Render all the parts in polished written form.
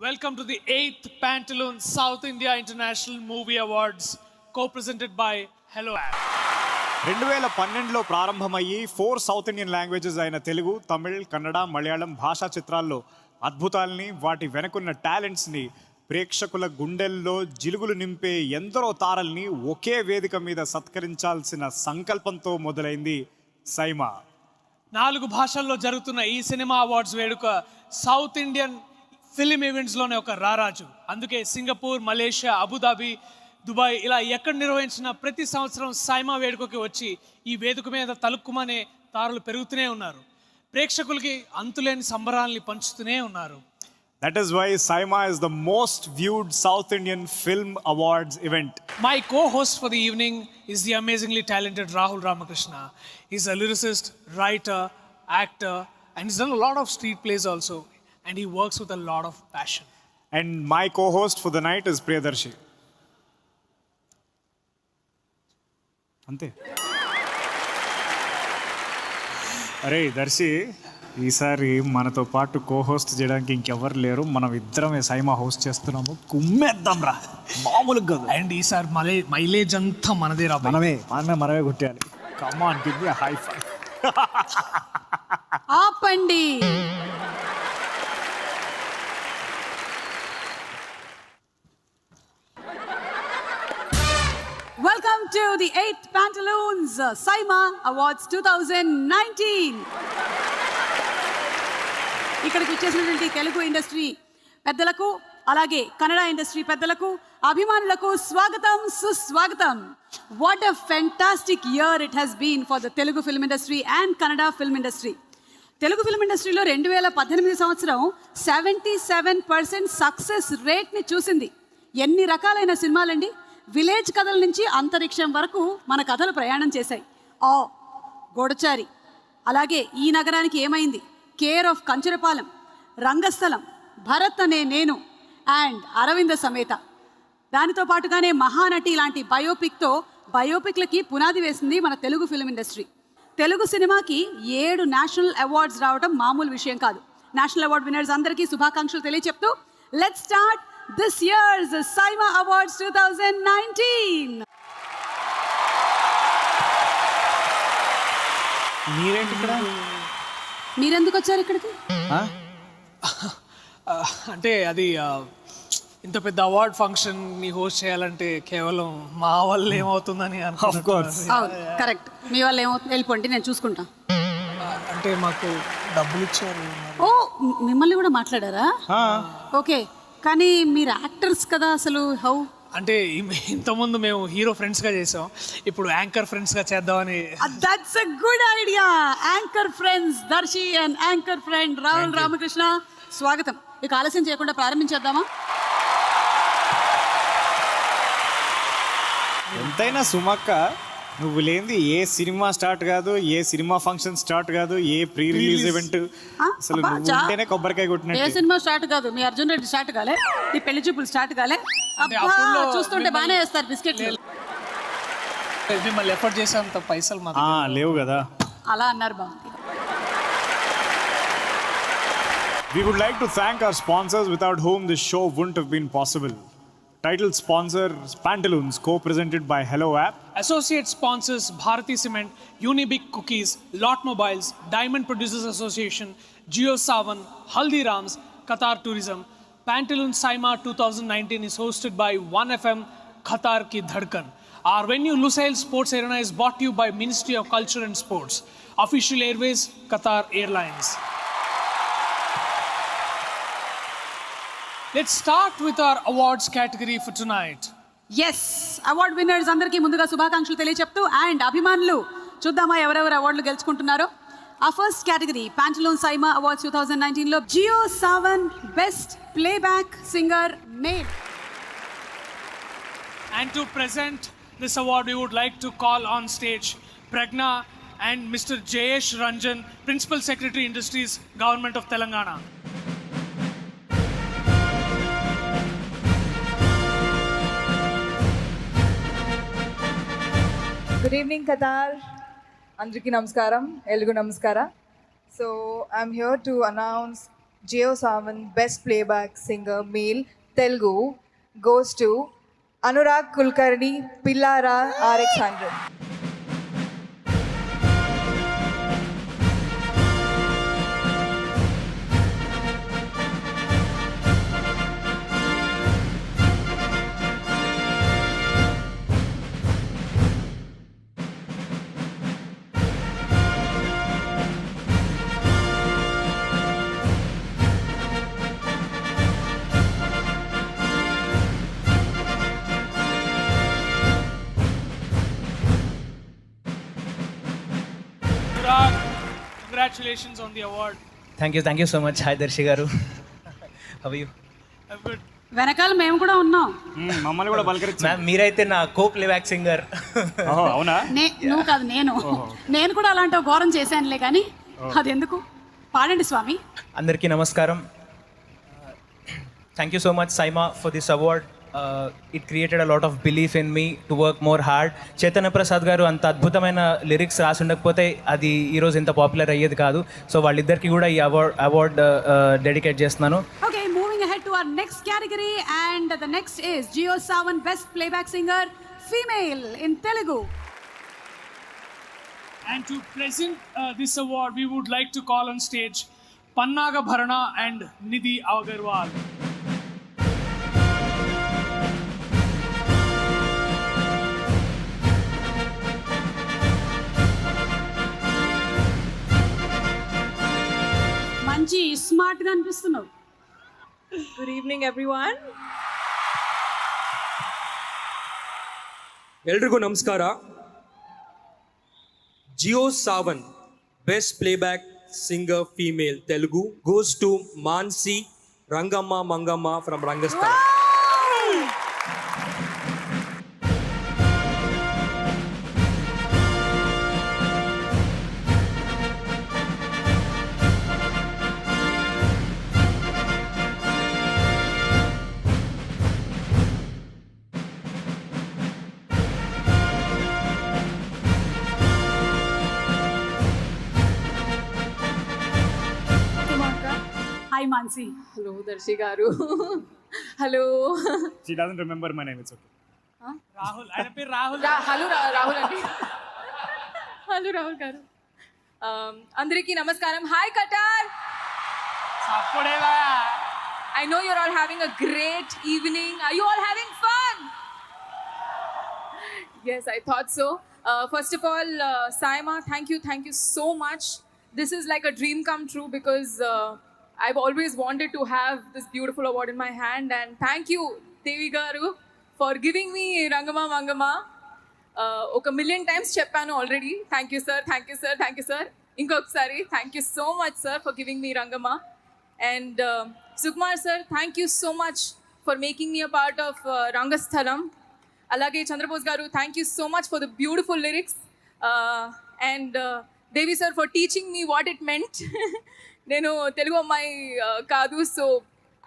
Welcome to the 8th Pantaloon South India International Movie Awards, co-presented by Hello App. 2012లో ప్రారంభమయ్యి 4 south Indian languages అయిన తెలుగు, తమిళ్, కన్నడ, మలయాళం భాషా చిత్రాల్లో అద్భుతాల్ని, వాటి వెనుకున్న టాలెంట్స్ని, ప్రేక్షకుల గుండెల్లో జిలుగులు నింపే ఎందరో తారల్ని ఒకే వేదిక మీద సత్కరించాల్సిన సంకల్పంతో మొదలైంది సైమా. 4 భాషల్లో జరుగుతున్న ఈ సినిమా అవార్డ్స్ వేడుక సౌత్ ఇండియన్ ఫిలిం ఈవెంట్స్లోనే ఒక రారాజు. అందుకే సింగపూర్, మలేషియా, అబుదాబి, దుబాయ్ ఇలా ఎక్కడ నిర్వహించిన ప్రతి సంవత్సరం సైమా వేడుకకి వచ్చి ఈ వేదిక మీద తలుక్కుమనే తారలు పెరుగుతూనే ఉన్నారు. ప్రేక్షకులకి అంతులేని సంబరాల్ని పంచుతూనే ఉన్నారు. That is why Saima is the most viewed South Indian Film Awards event. My co-host for the evening is the amazingly talented Rahul Ramakrishna. He's a lyricist, writer, actor, and he's done a lot of street plays also. And he works with a lot of passion. And my co-host for the night is Priyadarshi. Ante. అరే దర్శి, ఈసారి మనతో పాటు కో-హోస్ట్ చేయడానికి ఇంకెవరు లేరు. మనం ఇద్దరమే SIIMA host చేస్తున్నాము. కుమ్మేద్దాం రా, మామూలుగా కాదు. అండ్ ఈసారి మైలేజ్ అంతా మనదే రా. మనమే కొట్టేయాలి. Come on, give me high five. ఆపండి. Welcome to the 8th Pantaloons Saima Awards 2019. ఇక్కడికి వచ్చేసినటువంటి తెలుగు ఇండస్ట్రీ పెద్దలకు, అలాగే కన్నడ ఇండస్ట్రీ పెద్దలకు, అభిమానులకు స్వాగతం, సుస్వాగతం. What a fantastic year it has been for the Telugu film industry and Kannada film industry. Telugu film ఇండస్ట్రీలో 2018 సంవత్సరం 77% సక్సెస్ రేట్ని చూసింది. ఎన్ని రకాలైన సినిమాలండి! విలేజ్ కథల నుంచి అంతరిక్షం వరకు మన కథలు ప్రయాణం చేశాయి. గోడచారి, అలాగే ఈ నగరానికి ఏమైంది, కేర్ ఆఫ్ కంచరపాలెం, రంగస్థలం, భరత్ అనే నేను, అండ్ అరవింద సమేత. దానితో పాటుగానే మహానటి లాంటి బయోపిక్లకి పునాది వేసింది మన తెలుగు ఫిల్మ్ ఇండస్ట్రీ. తెలుగు సినిమాకి 7 నేషనల్ అవార్డ్స్ రావడం మామూలు విషయం కాదు. నేషనల్ అవార్డ్ విన్నర్స్ అందరికీ శుభాకాంక్షలు తెలియచెప్తూ let's start this year's Saima Awards 2019. మీరెందుకు వచ్చారు ఇక్కడికి? అంటే అది ఇంత పెద్ద అవార్డ్ ఫంక్షన్ ని హోస్ట్ చేయాలంటే కేవలం మా వల్ల ఏమవుతుందని కరెక్ట్. మీ వల్ల ఏమవుతుంది, వెళ్ళిపోండి, నేను చూసుకుంటా. అంటే మాకు డబ్బులు ఇచ్చారు. మిమ్మల్ని కూడా మాట్లాడారా? ఓకే, కానీ మీరు యాక్టర్స్ కదా, అసలు హౌ? అంటే ఇంతకుముందు మేము హీరో ఫ్రెండ్స్గా చేసాం, ఇప్పుడు యాంకర్ ఫ్రెండ్స్గా చేద్దామని. That's a good idea. Anchor friends Darshi and anchor friend Rahul Ramakrishna, స్వాగతం. ఇక ఆలస్యం చేయకుండా ప్రారంభించేద్దామా? ఎంతైనా సుమక్క, నువ్వు లేనిది ఏ సినిమా స్టార్ట్ కాదు, ఏ సినిమా ఫంక్షన్ స్టార్ట్ కాదు, ఏ ప్రీ రిలీజ్ ఈవెంట్. అసలు నువ్వుంటేనే కొబ్బరికాయ కొట్టినట్టు. ఏ సినిమా స్టార్ట్ కాదు, మీ అర్జున్ రెడ్డి స్టార్ట్ కాలే, నీ పెళ్లి చూపులు స్టార్ట్ కాలే. చూస్తుంటే బాగానే వేస్తారు బిస్కెట్లు. మిమ్మల్ని ఎఫర్ట్ చేసేంత పైసలు మాకు లేవు కదా. అలా అన్నారు బాగుంది. We would like to thank our sponsors without whom this show wouldn't have been possible. Title sponsor Pantaloons, co-presented by Hello App. Associate sponsors Bharati Cement, Unibic Cookies, Lot Mobiles, Diamond Producers Association, Jio Savan, Haldirams, Qatar Tourism. Pantaloon Saima 2019 is hosted by 1FM, Qatar Ki Dhadkan. Our venue Lusail Sports Arena is brought to you by Ministry of Culture and Sports. Official Airways, Qatar Airlines. Let's start with our awards category for tonight. Yes, award winners అందరికీ ముందుగా శుభాకాంక్షలు తెలియచెప్తూ, and అభిమానులు చూద్దామా ఎవరెవరు అవార్డులు గెలుచుకుంటున్నారో. ఆ first category Pantaloon Saima Awards 2019లో Jio Saavn best playback singer male. And to present this award, we would like to call on stage Pragna and Mr. Jayesh Ranjan, Principal Secretary Industries, Government of Telangana. Good evening, Qatar. Andriki namaskaram, Elugu namaskara. So I'm here to announce Geo Savan Best Playback Singer Male Telugu goes to Anurag Kulkarni Pillara RX100. Anurag, congratulations on the award. Thank you so much. Hi, Darshi Garu. How are you? I'm good. వెనకాల మేము కూడా ఉన్నాం. మమ్మల్ని కూడా పలకరించి ma'am మీరైతే నా కో playback singer. అవునా? నువ్వు కాదు, నేను కూడా అలాంటి ఒక ఘోరం చేశానులే, కానీ అది ఎందుకు, పాడండి స్వామి. అందరికీ నమస్కారం. Thank you so much SIIMA for this award. It created a lot of belief in me to work more hard. Chaitanya Prasad garu అంత అద్భుతమైన లిరిక్స్ రాసి ఉండకపోతే అది ఈరోజు ఇంత పాపులర్ అయ్యేది కాదు. సో వాళ్ళిద్దరికీ కూడా ఈ అవార్డ్ డెడికేట్ చేస్తున్నాను. Okay, moving ahead to our next category, and the next is Geo Savan Best Playback Singer Female in Telugu. And to present this award, we would like to call on stage Pannaga Bharana and Nidhi Agarwal. మంచి smart గా అనిపిస్తున్నావు. Good evening, everyone. ಎಲ್ರಿಗೂ ನಮಸ್ಕಾರ. Jio Saavn best playback singer female Telugu goes to Mansi Rangamma Mangamma from Rangasthalam. Hi Mansi. Hello, Darshi Garu. Hello. She doesn't remember my name, it's okay. Rahul, ఆయన పేరు Rahul. Hello, Rahul Andi. Hello, Rahul Garu. అందరికీ నమస్కారం. Hi, Qatar. అప్పుడేలా I know you're all having a great evening. Are you all having fun? Yes, I thought so. First of all, Saima, thank you so much. This is like a dream come true because I've always wanted to have this beautiful award in my hand, and thank you, Devi Garu, for giving me Rangama Mangama. Oka million times cheppanu already. Thank you, sir. Inkokasari, thank you so much, sir, for giving me Rangama. And Sukumar sir, thank you so much for making me a part of Rangasthalam. Alage Chandrabose Garu, thank you so much for the beautiful lyrics. And Devi sir for teaching me what it meant. Nenu Telugu ammayi kaadu, so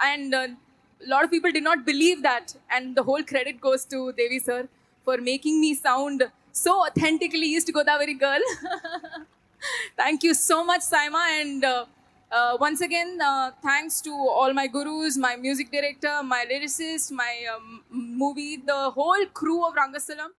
and lot of people did not believe that, and the whole credit goes to Devi sir for making me sound so authentically East Godavari girl. Thank you so much, Saima, and once again thanks to all my gurus, my music director, my lyricist, my movie, the whole crew of Rangastalam.